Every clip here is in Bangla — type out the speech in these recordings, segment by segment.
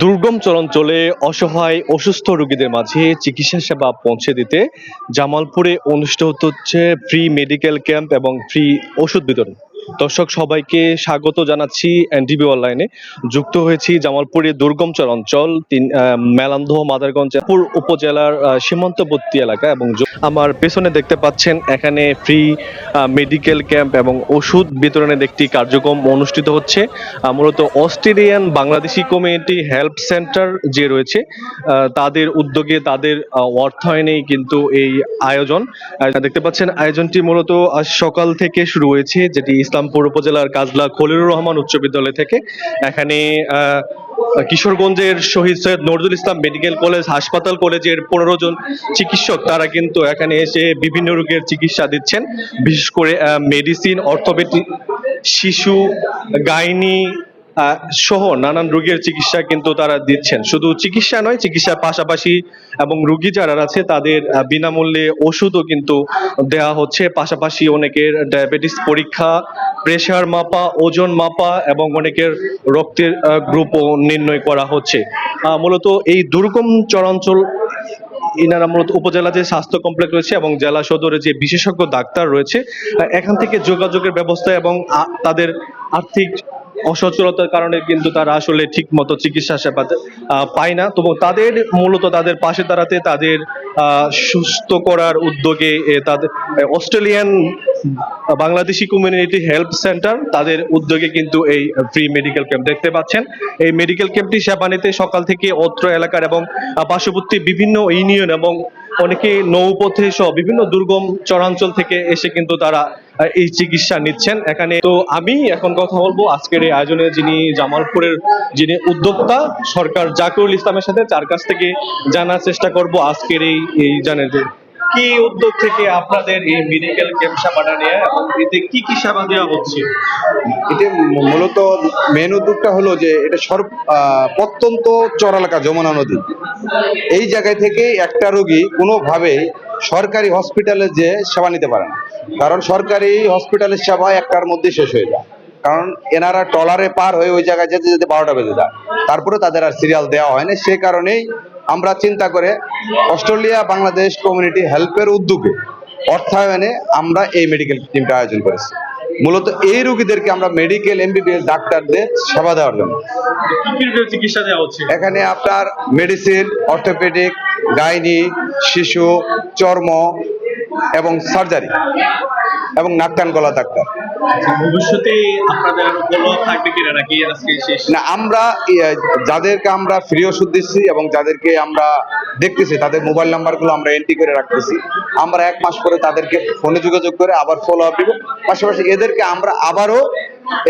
দুর্গম চরাঞ্চলে অসহায় অসুস্থ রোগীদের মাঝে চিকিৎসা সেবা পৌঁছে দিতে জামালপুরে অনুষ্ঠিত হচ্ছে ফ্রি মেডিকেল ক্যাম্প এবং ফ্রি ওষুধ বিতরণ। দর্শক সবাইকে স্বাগত জানাচ্ছি এনটিভি অনলাইনে। যুক্ত হয়েছি জামালপুরের দুর্গম চরাঞ্চল মেলান্দহ মাদারগঞ্জ উপজেলার সীমান্তবর্তী এলাকা এবং আমার পেছনে দেখতে পাচ্ছেন এখানে ফ্রি মেডিকেল ক্যাম্প এবং ওষুধ বিতরণের একটি কার্যক্রম অনুষ্ঠিত হচ্ছে। মূলত Australian Bangladeshi community help centre যে রয়েছে তাদের উদ্যোগে, তাদের অর্থায়নেই কিন্তু এই আয়োজন। দেখতে পাচ্ছেন আয়োজনটি মূলত আজ সকাল থেকে শুরু হয়েছে, যেটি ইসলামপুর উপজেলার কাজলা খলিলুর রহমান উচ্চ বিদ্যালয় থেকে। এখানে কিশোরগঞ্জের শহীদ সৈয়দ নজরুল ইসলাম মেডিকেল কলেজ হাসপাতাল কলেজের 15 জন চিকিৎসক তারা কিন্তু এখানে এসে বিভিন্ন রোগের চিকিৎসা দিচ্ছেন, বিশেষ করে মেডিসিন, অর্থোপেডিক, শিশু, গাইনি সহ নানান রোগের চিকিৎসা কিন্তু তারা দিচ্ছেন। শুধু চিকিৎসা নয়, চিকিৎসার পাশাপাশি এবং রোগী যারা আছে তাদের বিনামূল্যে ওষুধও কিন্তু দেওয়া হচ্ছে। পাশাপাশি অনেকের ডায়াবেটিস পরীক্ষা, প্রেশার মাপা, ওজন মাপা এবং অনেকের রক্তের গ্রুপও নির্ণয় করা হচ্ছে। মূলত এই দুর্গম চরাঞ্চল ইনারা মূলত উপজেলা যে স্বাস্থ্য কমপ্লেক্স রয়েছে এবং জেলা সদরে যে বিশেষজ্ঞ ডাক্তার রয়েছে, এখান থেকে যোগাযোগের ব্যবস্থা এবং তাদের আর্থিক অসচ্ছলতার কারণে কিন্তু তারা আসলে ঠিক মতো চিকিৎসা সেবা পায় না। তবু তাদের মূলত তাদের পাশে দাঁড়াতে, তাদের সুস্থ করার উদ্যোগে তাদের Australian Bangladeshi community help centre তাদের উদ্যোগে কিন্তু এই ফ্রি মেডিকেল ক্যাম্প দেখতে পাচ্ছেন। এই মেডিকেল ক্যাম্পটি সেবা নিতে সকাল থেকে অত্র এলাকার এবং পার্শ্ববর্তী বিভিন্ন ইউনিয়ন এবং অনেকে নৌপথে সহ বিভিন্ন দুর্গম চরাঞ্চল থেকে এসে কিন্তু তারা এই চিকিৎসা নিচ্ছেন এখানে। তো আমি এখন কথা বলবো আজকের এই আয়োজনে যিনি জামালপুরের যিনি উদ্যোক্তা সরকার জাকিরুল ইসলামের সাথে, যার কাছ থেকে জানার চেষ্টা করব আজকের এই জানেন যে কি উদ্যোগ থেকে আপনাদের এই মেডিকেল ক্যাম্প সেবাটা নিয়ে এবং এতে কি কি সেবা দেওয়া হচ্ছে। এটা মূলত মেন উদ্যোগটা হলো যে এটা প্রত্যন্ত চর এলাকা, যমুনা নদী, এই জায়গায় থেকে একটা রোগী কোনোভাবে সরকারি হসপিটালে যে সেবা নিতে পারে না, কারণ সরকারি হসপিটালের সেবা একটার মধ্যে শেষ হয়ে যায়। কারণ এনারা ট্রলারে পার হয়ে ওই জায়গায় যেতে যেতে 12টা বেজে যায়, তারপরে তাদের আর সিরিয়াল দেওয়া হয় না। সে কারণেই আমরা চিন্তা করে অস্ট্রেলিয়া বাংলাদেশ কমিউনিটি হেল্পের উদ্যোগে অর্থায়নে আমরা এই মেডিকেল টিমটা আয়োজন করেছি। মূলত এই রোগীদেরকে আমরা মেডিকেল এমবিবিএস ডাক্তারদের সেবা দেওয়ার জন্য চিকিৎসা দেওয়া হচ্ছে। এখানে আপনার মেডিসিন, অর্থোপেডিক, গাইনি, শিশু, চর্ম এবং সার্জারি এবং নাক কান গলা ডাক্তার। ভবিষ্যতে আপনাদের আরো বড় থাকবে কিনা, নাকি আজকে শেষ? না, আমরা যাদেরকে আমরা ফ্রি ওষুধ দিচ্ছি এবং যাদেরকে আমরা দেখতেছি তাদের মোবাইল নাম্বারগুলো আমরা এন্ট্রি করে রাখতেছি। আমরা 1 মাস পরে তাদেরকে ফোনে যোগাযোগ করে আবার ফলো আপ দিব। পাশাপাশি এদেরকে আমরা আবারও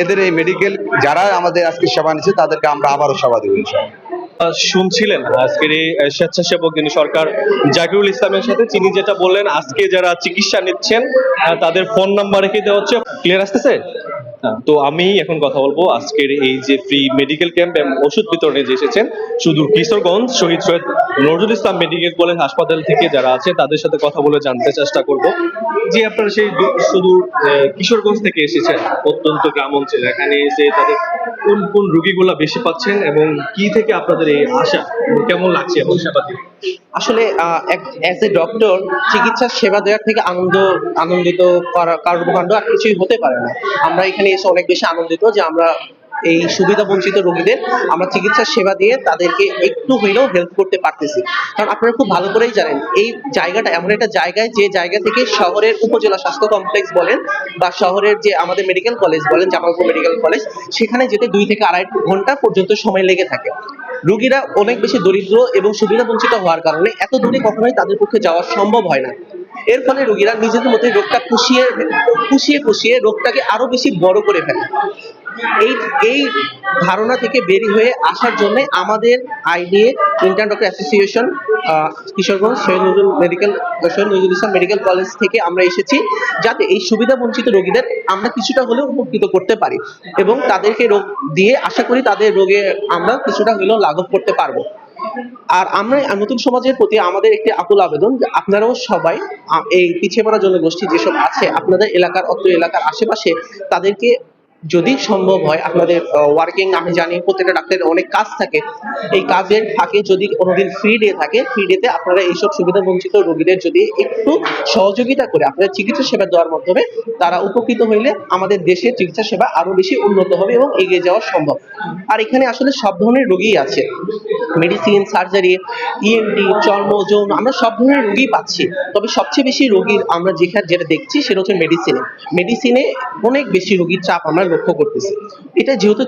এদের এই মেডিকেল যারা আমাদের আজকে সেবা নিচ্ছে তাদেরকে আমরা আবারও সেবা দেবো ইনশাআল্লাহ। শুনছিলেন আজকের এই স্বেচ্ছাসেবক যিনি সরকার জাকিরুল ইসলামের সাথে, তিনি যেটা বললেন আজকে যারা চিকিৎসা নিচ্ছেন তাদের ফোন নাম্বার রেখে দেওয়া হচ্ছে। ক্লিয়ার আসতেছে? তো আমি এখন কথা বলবো আজকের এই যে ফ্রি মেডিকেল ক্যাম্প এবং ওষুধ বিতরণে যে এসেছেন শুধু কিশোরগঞ্জ শহীদ সৈয়দ নজরুল ইসলাম মেডিকেল কলেজ হাসপাতাল থেকে যারা আছে তাদের সাথে কথা বলে জানতে চেষ্টা করব যে আপনারা সেই শুধু কিশোরগঞ্জ থেকে এসেছেন, অত্যন্ত গ্রাম অঞ্চলে, এখানে এসে তাদের কোন কোন রোগীগুলা বেশি পাচ্ছেন এবং কি থেকে আপনাদের এই আশা, কেমন লাগছে এবং সেবা দিয়ে? আসলে অ্যাজ এ ডক্টর চিকিৎসা সেবা দেওয়ার থেকে আনন্দিত কর্মকাণ্ড আর কিছুই হতে পারে না। আমরা এখানে এসে অনেক বেশি আনন্দিত যে আমরা এই সুবিধা বঞ্চিত রোগীদের আমরা চিকিৎসা সেবা দিয়ে তাদেরকে একটু হইলেও হেল্প করতে পারতেছি। কারণ আপনারা খুব ভালো করেই জানেন এই জায়গাটা এমন একটা জায়গায় যে জায়গা থেকে শহরের উপজেলা স্বাস্থ্য কমপ্লেক্স বলেন বা শহরের যে আমাদের মেডিকেল কলেজ বলেন, জামালপুর মেডিকেল কলেজ, সেখানে যেতে 2 থেকে 2.5 ঘন্টা পর্যন্ত সময় লেগে থাকে। রোগীরা অনেক বেশি দরিদ্র এবং সুবিধা বঞ্চিত হওয়ার কারণে এত দূরে কখনোই তাদের পক্ষে যাওয়া সম্ভব হয় না। এর ফলে রোগীরা নিজেদের মধ্যে রোগটা পুষিয়ে রোগটাকে আরো বেশি বড় করে ফেলে। এই ধারণা থেকে বেরিয়ে হয়ে আসার জন্য আমাদের IDA intern doctor association Kishoreganj Shaheed Nazrul Islam medical college থেকে আমরা এসেছি, যাতে এই সুবিধা বঞ্চিত রোগীদের আমরা কিছুটা হলেও উপকৃত করতে পারি এবং তাদেরকে রোগ দিয়ে আশা করি তাদের রোগে আমরা কিছুটা হলেও লাঘব করতে পারবো। আর আমরা নতুন সমাজের প্রতি আমাদের একটি আকুল আবেদন যে আপনারাও সবাই এই পিছিয়ে পড়া জনগোষ্ঠী যেসব আছে আপনাদের এলাকার অত্র এলাকার আশেপাশে তাদেরকে যদি সম্ভব হয় আপনাদের ওয়ার্কিং, আমি জানি প্রত্যেকটা ডাক্তারের অনেক কাজ থাকে, এই কাজের ফাঁকে যদি কোনোদিন ফ্রি ডে থাকে, ফ্রি ডেতে আপনারা এইসব সুবিধা বঞ্চিত রোগীদের যদি একটু সহযোগিতা করে আপনারা চিকিৎসা সেবা দেওয়ার মাধ্যমে তারা উপকৃত হইলে আমাদের দেশের চিকিৎসা সেবা আরো বেশি উন্নত হবে এবং এগিয়ে যাওয়া সম্ভব। আর এখানে আসলে সব ধরনের রোগী আছে, মেডিসিন, সার্জারি, ইএনটি, চর্ম, যৌন, আমরা সব ধরনের রোগী পাচ্ছি। তবে সবচেয়ে বেশি রোগীর আমরা যেটা দেখছি সেটা হচ্ছে মেডিসিনে অনেক বেশি রোগীর চাপ আমরা লক্ষ্য করতেছি। এটা যেহেতু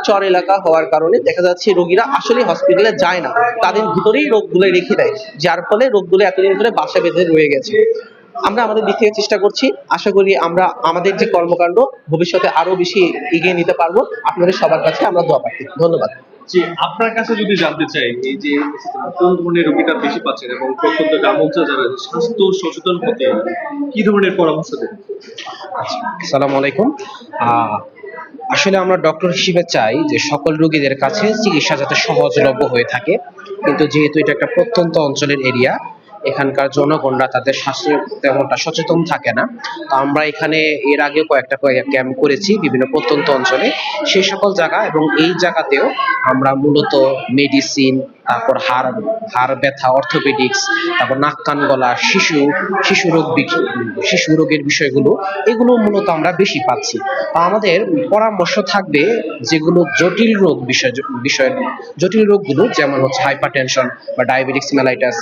চর এলাকা হওয়ার কারণে দেখা যাচ্ছে রোগীরা আসলে হসপিটালে যায় না, তাদের ভিতরেই রোগগুলো রেখে দেয়, যার ফলে রোগগুলো এতদিন ধরে বাসা বেঁধে রয়ে গেছে। আমরা আমাদের দিক থেকে চেষ্টা করছি, আশা করি আমরা আমাদের যে কর্মকাণ্ড ভবিষ্যতে আরো বেশি এগিয়ে নিতে পারবো। আপনাদের সবার কাছে আমরা দোয়া প্রার্থী। ধন্যবাদ। জি, আপনার কাছে যদি জানতে চাই, এই যে কোন ধরনের রোগীটা বেশি পাচ্ছেন এবং প্রত্যন্ত গ্রাম অঞ্চলে যারা স্বাস্থ্য সচেতন হতে কি ধরনের পরামর্শ দেন? আসসালামু আলাইকুম। আসলে আমরা ডক্টর হিসেবে চাই যে সকল রোগীদের কাছে চিকিৎসা যাতে সহজলভ্য হয়ে থাকে, কিন্তু যেহেতু এটা একটা প্রত্যন্ত অঞ্চলের এরিয়া, এখানকার জনগণরা তাদের স্বাস্থ্য তেমনটা সচেতন থাকে না। তো আমরা এখানে এর আগে কয়েকটা ক্যাম্প করেছি বিভিন্ন প্রত্যন্ত অঞ্চলে, সেই সকল জায়গা এবং এই জায়গাতেও আমরা মূলত মেডিসিন, তারপর হাড় ব্যথা, অর্থোপেডিক্স, তারপর নাক কান গলা, শিশু রোগের বিষয়গুলো, এগুলো মূলত আমরা বেশি পাচ্ছি। তো আমাদের পরামর্শ থাকবে যেগুলো জটিল রোগগুলো, যেমন হচ্ছে হাইপারটেনশন বা ডায়াবেটিক্স মেলাইটাস,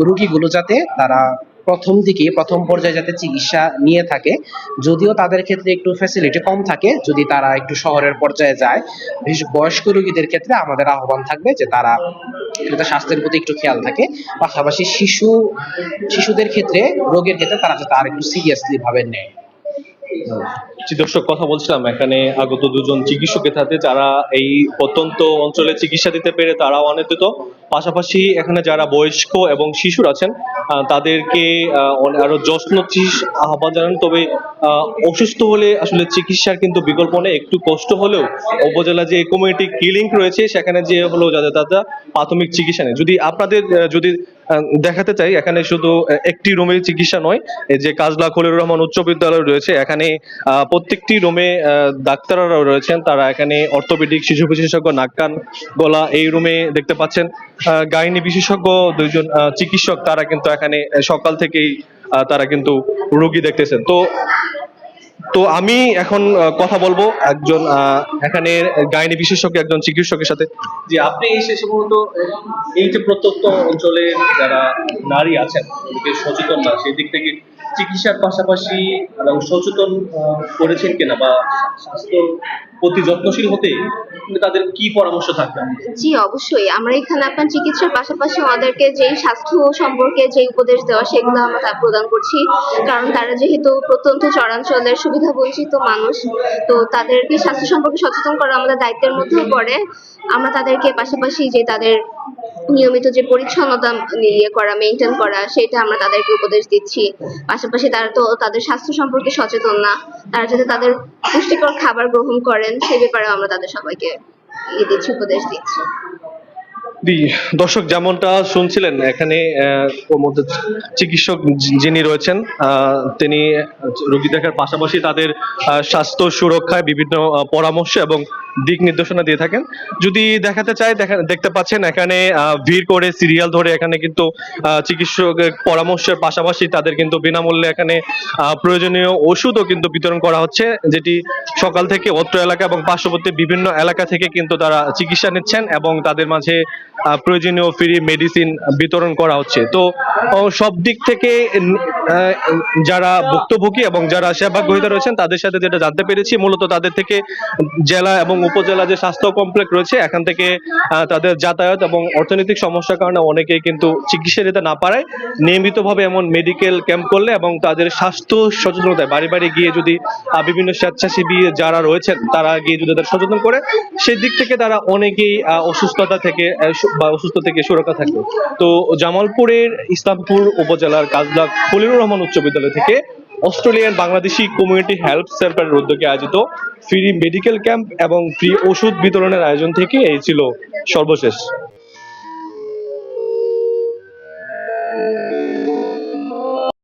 রোগীগুলো যাতে তারা প্রথম পর্যায়ে যাতে চিকিৎসা নিয়ে থাকে, যদিও তাদের ক্ষেত্রে একটু ফ্যাসিলিটি কম থাকে যদি তারা একটু শহরের পর্যায়ে যায়। বিশেষ বয়স্ক রোগীদের ক্ষেত্রে আমাদের আহ্বান থাকবে যে তারা স্বাস্থ্যের প্রতি একটু খেয়াল থাকে, পাশাপাশি শিশুদের ক্ষেত্রে রোগের ক্ষেত্রে তারা যাতে আর একটু সিরিয়াসলি ভাবে নেয়। জি, দর্শক, কথা বলছিলাম এখানে আগত দুজন চিকিৎসকের সাথে, যারা এই প্রত্যন্ত অঞ্চলে চিকিৎসা দিতে পেরে তারাও আনন্দিত। পাশাপাশি এখানে যারা বয়স্ক এবং শিশুর আছেন তাদেরকে আরো যত্ন আহ্বান জানান। তবে অসুস্থ হলে আসলে চিকিৎসার কিন্তু বিকল্প নেই, একটু কষ্ট হলেও উপজেলা যে কমিউনিটি ক্লিনিক রয়েছে সেখানে যে হলো যাদের তারা প্রাথমিক চিকিৎসা নেই। যদি আপনাদের যদি দেখাতে চাই, এখানে শুধু একটি রুমে চিকিৎসা নয়, এই যে কাজলা খলিলুর রহমান উচ্চ বিদ্যালয় রয়েছে, এখানে প্রত্যেকটি রুমে ডাক্তাররাও রয়েছেন। তারা এখানে অর্থোপেডিক, শিশু বিশেষজ্ঞ, নাক কান গলা, এই রুমে দেখতে পাচ্ছেন গাইনি বিশেষজ্ঞ দুইজন চিকিৎসক, তারা কিন্তু এখানে সকাল থেকেই তারা কিন্তু রোগী দেখতেছেন। তো আমি এখন কথা বলবো একজন এখানে গাইনি বিশেষজ্ঞ একজন চিকিৎসকের সাথে। যে আপনি এই শেষে মূলত এই যে প্রত্যন্ত অঞ্চলে যারা নারী আছেন অনেকে সচেতন না, সেই দিক থেকে চিকিৎসার পাশাপাশি সচেতন করেছেন কিনা বা স্বাস্থ্য প্রতি যত্নশীল হতে তাদের কি পরামর্শ থাকবে? জি, অবশ্যই। আমরা এখানে আপনার চিকিৎসার পাশাপাশি আমাদেরকে যে স্বাস্থ্য সম্পর্কে যে উপদেশ দেওয়া সেগুলো আমরা প্রদান করছি, কারণ তারা যেহেতু প্রত্যন্ত চরাঞ্চলের সুবিধা বঞ্চিত মানুষ, তো তাদেরকে স্বাস্থ্য সম্পর্কে সচেতন করা আমাদের দায়িত্বের মধ্যেও পড়ে। আমরা তাদেরকে পাশাপাশি যে তাদের নিয়মিত যে পরিচ্ছন্নতা মেনটেন করা, সেটা আমরা তাদেরকে উপদেশ দিচ্ছি। পাশাপাশি তারা তো তাদের স্বাস্থ্য সম্পর্কে সচেতন না, তারা যাতে তাদের পুষ্টিকর খাবার গ্রহণ করেন সে ব্যাপারে আমরা তাদের সবাইকে উপদেশ দিচ্ছি। দর্শক, যেমনটা শুনছিলেন এখানে ওর মধ্যে চিকিৎসক যিনি রয়েছেন তিনি রোগী দেখার পাশাপাশি তাদের স্বাস্থ্য সুরক্ষায় বিভিন্ন পরামর্শ এবং দিক নির্দেশনা দিয়ে থাকেন। যদি দেখাতে চাই, দেখতে পাচ্ছেন এখানে ভিড় করে সিরিয়াল ধরে এখানে কিন্তু চিকিৎসকের পরামর্শের পাশাপাশি তাদের কিন্তু বিনামূল্যে এখানে প্রয়োজনীয় ওষুধও কিন্তু বিতরণ করা হচ্ছে, যেটি সকাল থেকে অত্র এলাকা এবং পার্শ্ববর্তী বিভিন্ন এলাকা থেকে কিন্তু তারা চিকিৎসা নিচ্ছেন এবং তাদের মাঝে প্রয়োজনীয় ফ্রি মেডিসিন বিতরণ করা হচ্ছে। তো সব দিক থেকে যারা ভুক্তভোগী এবং যারা সেবা গ্রহীতা রয়েছেন তাদের সাথে যেটা জানতে পেরেছি, মূলত তাদের থেকে জেলা এবং উপজেলা যে স্বাস্থ্য কমপ্লেক্স রয়েছে এখান থেকে তাদের যাতায়াত এবং অর্থনৈতিক সমস্যার কারণে অনেকেই কিন্তু চিকিৎসা নিতে না পারায় নিয়মিতভাবে এমন মেডিকেল ক্যাম্প করলে এবং তাদের স্বাস্থ্য সচেতনতায় বাড়ি বাড়ি গিয়ে যদি বিভিন্ন স্বেচ্ছাসেবী যারা রয়েছেন তারা গিয়ে যদি তাদের সচেতন করে, সেই দিক থেকে তারা অনেকেই অসুস্থতা থেকে বা অসুস্থ থেকে সুরক্ষা থাকবে। তো জামালপুরের ইসলামপুর উপজেলার কাজলা খলিলুর রহমান উচ্চ বিদ্যালয় থেকে অস্ট্রেলিয়ান বাংলাদেশি কমিউনিটি হেলথ সেন্টারের উদ্যোগে আয়োজিত ফ্রি মেডিকেল ক্যাম্প এবং ফ্রি ওষুধ বিতরণের আয়োজন থেকে এই ছিল সর্বশেষ।